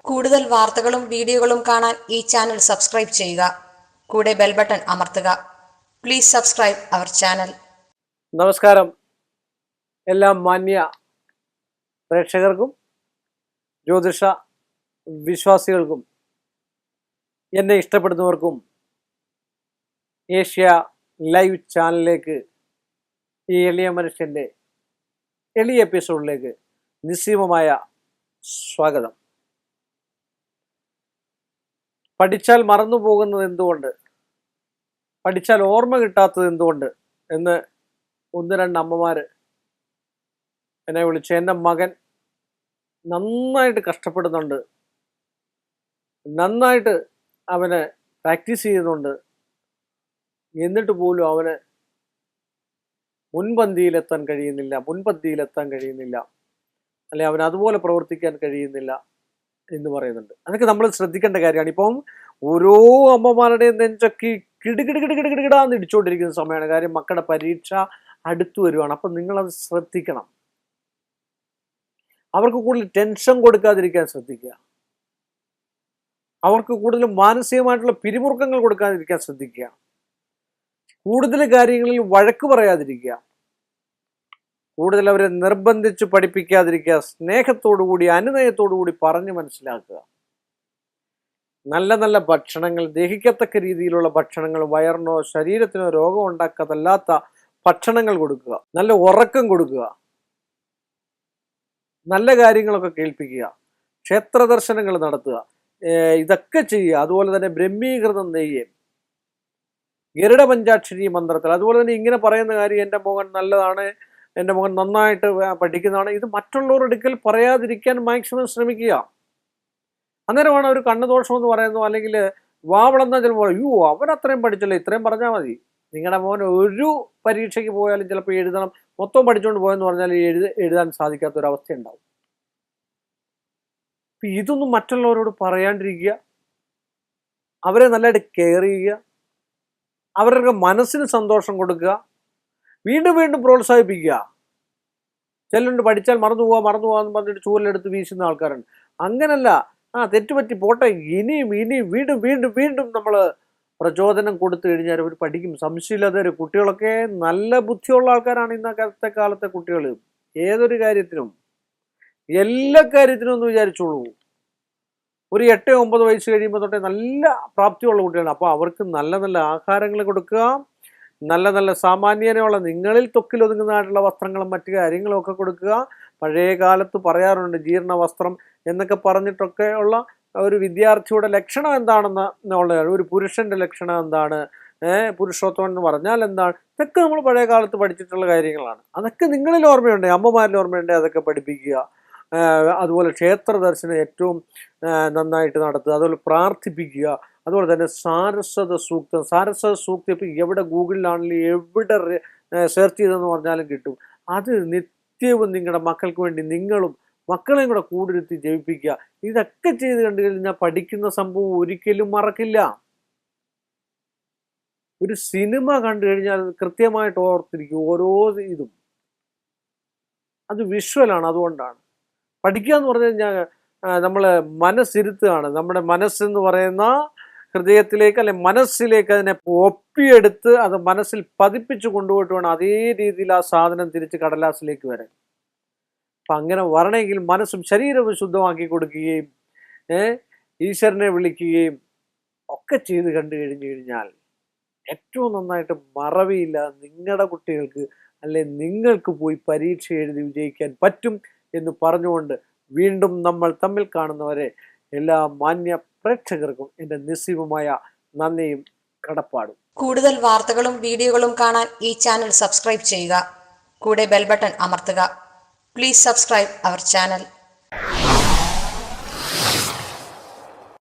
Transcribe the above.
കൂടുതൽ വാർത്തകളും വീഡിയോകളും കാണാൻ ഈ ചാനൽ സബ്സ്ക്രൈബ് ചെയ്യുക. കൂടെ ബെൽ ബട്ടൺ അമർത്തുക. Please subscribe our channel. നമസ്കാരം എല്ലാ മാന്യ പ്രേക്ഷകർക്കും ജ്യോതിഷ വിശ്വാസികൾക്കും എന്നെ ഇഷ്ടപ്പെടുന്നവർക്കും ഏഷ്യ ലൈവ് ചാനലിലേക്ക് ഈ എളിയ മനുഷ്യൻ്റെ എളിയ എപ്പിസോഡിലേക്ക് നിസ്സീമമായ സ്വാഗതം. പഠിച്ചാൽ മറന്നു പോകുന്നത് എന്തുകൊണ്ട്, പഠിച്ചാൽ ഓർമ്മ കിട്ടാത്തത് എന്തുകൊണ്ട് എന്ന് ഒന്ന് രണ്ട് അമ്മമാർ എന്നെ വിളിച്ചു. എൻ്റെ മകൻ നന്നായിട്ട് കഷ്ടപ്പെടുന്നുണ്ട്, നന്നായിട്ട് അവന് പ്രാക്ടീസ് ചെയ്യുന്നുണ്ട്, എന്നിട്ട് പോലും അവന് മുൻപന്തിയിലെത്താൻ കഴിയുന്നില്ല, അല്ലെ അവൻ അതുപോലെ പ്രവർത്തിക്കാൻ കഴിയുന്നില്ല എന്ന് പറയുന്നുണ്ട്. അതൊക്കെ നമ്മൾ ശ്രദ്ധിക്കേണ്ട കാര്യമാണ്. ഇപ്പം ഓരോ അമ്മമാരുടെയും നെഞ്ചൊക്കെ കിടുകിടുകിടുകിടുകിടാന്ന് ഇടിച്ചുകൊണ്ടിരിക്കുന്ന സമയമാണ്. കാര്യം മക്കളുടെ പരീക്ഷ അടുത്തു വരുവാണ്. അപ്പം നിങ്ങളത് ശ്രദ്ധിക്കണം. അവർക്ക് കൂടുതൽ ടെൻഷൻ കൊടുക്കാതിരിക്കാൻ ശ്രദ്ധിക്കുക. അവർക്ക് കൂടുതൽ മാനസികമായിട്ടുള്ള പിരിമുറുക്കങ്ങൾ കൊടുക്കാതിരിക്കാൻ ശ്രദ്ധിക്കുക. കൂടുതൽ കാര്യങ്ങളിൽ വഴക്ക് പറയാതിരിക്കുക. കൂടുതൽ അവരെ നിർബന്ധിച്ച് പഠിപ്പിക്കാതിരിക്കുക. സ്നേഹത്തോടുകൂടി അനുനയത്തോടുകൂടി പറഞ്ഞ് മനസ്സിലാക്കുക. നല്ല നല്ല ഭക്ഷണങ്ങൾ, ദഹിക്കത്തക്ക രീതിയിലുള്ള ഭക്ഷണങ്ങൾ, വയറിനോ ശരീരത്തിനോ രോഗം ഉണ്ടാക്കാതല്ലാത്ത ഭക്ഷണങ്ങൾ കൊടുക്കുക. നല്ല ഉറക്കം കൊടുക്കുക. നല്ല കാര്യങ്ങളൊക്കെ കേൾപ്പിക്കുക. ക്ഷേത്ര ദർശനങ്ങൾ നടത്തുക. ഇതൊക്കെ ചെയ്യുക. അതുപോലെ തന്നെ ബ്രഹ്മീകൃതം നെയ്യ്, ഗരുഡ പഞ്ചാക്ഷരി മന്ത്രത്തിൽ, അതുപോലെ തന്നെ ഇങ്ങനെ പറയുന്ന കാര്യം, എൻ്റെ മകൻ നല്ലതാണ്, എൻ്റെ മകൻ നന്നായിട്ട് പഠിക്കുന്നതാണ്, ഇത് മറ്റുള്ളവരുടെ അടുക്കൽ പറയാതിരിക്കാൻ മാക്സിമം ശ്രമിക്കുക. അന്നേരമാണ് അവർ കണ്ണുദോഷം എന്ന് പറയുന്നു, അല്ലെങ്കിൽ വാവളെന്ന ചിലപ്പോൾ അയ്യോ അവൻ അത്രയും പഠിച്ചല്ലോ, ഇത്രയും പറഞ്ഞാൽ മതി. നിങ്ങളുടെ മോൻ ഒരു പരീക്ഷയ്ക്ക് പോയാലും ചിലപ്പോൾ എഴുതണം, മൊത്തം പഠിച്ചുകൊണ്ട് പോയെന്ന് പറഞ്ഞാൽ എഴുതാൻ സാധിക്കാത്തൊരവസ്ഥ ഉണ്ടാവും. അപ്പം ഇതൊന്നും മറ്റുള്ളവരോട് പറയാണ്ടിരിക്കുക. അവരെ നല്ലതായിട്ട് കെയർ ചെയ്യുക. അവരുടെ മനസ്സിന് സന്തോഷം കൊടുക്കുക. വീണ്ടും വീണ്ടും പ്രോത്സാഹിപ്പിക്കുക. ചിലരുണ്ട് പഠിച്ചാൽ മറന്നു പോകാന്ന് പറഞ്ഞിട്ട് ചൂരലെടുത്ത് വീശുന്ന ആൾക്കാരുണ്ട്. അങ്ങനല്ല. തെറ്റുപറ്റി പോട്ടെ, ഇനിയും വീണ്ടും വീണ്ടും വീണ്ടും നമ്മൾ പ്രചോദനം കൊടുത്തു കഴിഞ്ഞാൽ അവർ പഠിക്കും. സംശയമില്ലാതെ കുട്ടികളൊക്കെ നല്ല ബുദ്ധിയുള്ള ആൾക്കാരാണ് ഇന്നത്തെ കാലത്തെ കുട്ടികൾ. ഏതൊരു കാര്യത്തിനും, എല്ലാ കാര്യത്തിനും ഒന്ന് വിചാരിച്ചോളൂ. ഒരു 8-9 വയസ്സ് കഴിയുമ്പോൾ തൊട്ടേ നല്ല പ്രാപ്തിയുള്ള കുട്ടികളാണ്. അപ്പോൾ അവർക്ക് നല്ല നല്ല ആഹാരങ്ങൾ കൊടുക്കുക. നല്ല നല്ല സാമാന്യതയുള്ള, നിങ്ങളിൽ തൊക്കിലൊതുങ്ങുന്നതായിട്ടുള്ള വസ്ത്രങ്ങളും മറ്റു കാര്യങ്ങളും ഒക്കെ കൊടുക്കുക. പഴയ കാലത്ത് പറയാറുണ്ട് ജീർണ വസ്ത്രം എന്നൊക്കെ പറഞ്ഞിട്ടൊക്കെ ഉള്ള ഒരു വിദ്യാർത്ഥിയുടെ ലക്ഷണം എന്താണെന്നുള്ളതാണ്. ഒരു പുരുഷന്റെ ലക്ഷണം എന്താണ്, പുരുഷോത്തമൻ എന്ന് പറഞ്ഞാൽ എന്താണ്, ഇതൊക്കെ നമ്മൾ പഴയ കാലത്ത് പഠിച്ചിട്ടുള്ള കാര്യങ്ങളാണ്. അതൊക്കെ നിങ്ങളിൽ ഓർമ്മയുണ്ട്, അമ്മമാരിൽ ഓർമ്മയുണ്ട്, അതൊക്കെ പഠിപ്പിക്കുക. അതുപോലെ ക്ഷേത്ര ദർശനം ഏറ്റവും നന്നായിട്ട് നടത്തുക. അതുപോലെ പ്രാർത്ഥിപ്പിക്കുക. അതുപോലെ തന്നെ സാരസ്വത സൂക്തം ഇപ്പം എവിടെ ഗൂഗിളിലാണെങ്കിലും എവിടെ സെർച്ച് ചെയ്തെന്ന് പറഞ്ഞാലും കിട്ടും. അത് നിത്യവും നിങ്ങളുടെ മക്കൾക്ക് വേണ്ടി നിങ്ങളും മക്കളെയും കൂടെ കൂടിരുത്തി ജയിപ്പിക്കുക. ഇതൊക്കെ ചെയ്ത് കണ്ടു കഴിഞ്ഞാൽ പഠിക്കുന്ന സംഭവം ഒരിക്കലും മറക്കില്ല. ഒരു സിനിമ കണ്ടു കഴിഞ്ഞാൽ കൃത്യമായിട്ട് ഓർത്തിരിക്കും ഓരോ ഇതും. അത് വിഷ്വലാണ്. അതുകൊണ്ടാണ് പഠിക്കുക എന്ന് പറഞ്ഞു കഴിഞ്ഞാൽ നമ്മൾ മനസ്സിരുത്തുകയാണ്. നമ്മുടെ മനസ്സെന്ന് പറയുന്ന ഹൃദയത്തിലേക്ക്, അല്ലെ മനസ്സിലേക്ക് അതിനെ ഒപ്പിയെടുത്ത് അത് മനസ്സിൽ പതിപ്പിച്ച് കൊണ്ടുപോയിട്ട് വേണം അതേ രീതിയിൽ ആ സാധനം തിരിച്ച് കടലാസിലേക്ക് വരാൻ. അപ്പം അങ്ങനെ വരണമെങ്കിൽ മനസ്സും ശരീരവും ശുദ്ധമാക്കി കൊടുക്കുകയും ഈശ്വരനെ വിളിക്കുകയും ഒക്കെ ചെയ്ത് കണ്ടു കഴിഞ്ഞാൽ ഏറ്റവും നന്നായിട്ട് മറവിയില്ല നിങ്ങളുടെ കുട്ടികൾക്ക്, അല്ലെ നിങ്ങൾക്ക് പോയി പരീക്ഷ എഴുതി വിജയിക്കാൻ പറ്റും എന്ന് പറഞ്ഞുകൊണ്ട് വീണ്ടും നമ്മൾ തമ്മിൽ കാണുന്നവരെ എല്ലാ മാന്യ പ്രേക്ഷകർക്കും എൻ്റെ നിസ്സീമമായ നന്ദിയും കടപ്പാടും. കൂടുതൽ വാർത്തകളും വീഡിയോകളും കാണാൻ ഈ ചാനൽ സബ്സ്ക്രൈബ് ചെയ്യുക. കൂടെ ബെൽ ബട്ടൺ അമർത്തുക. Please subscribe our channel.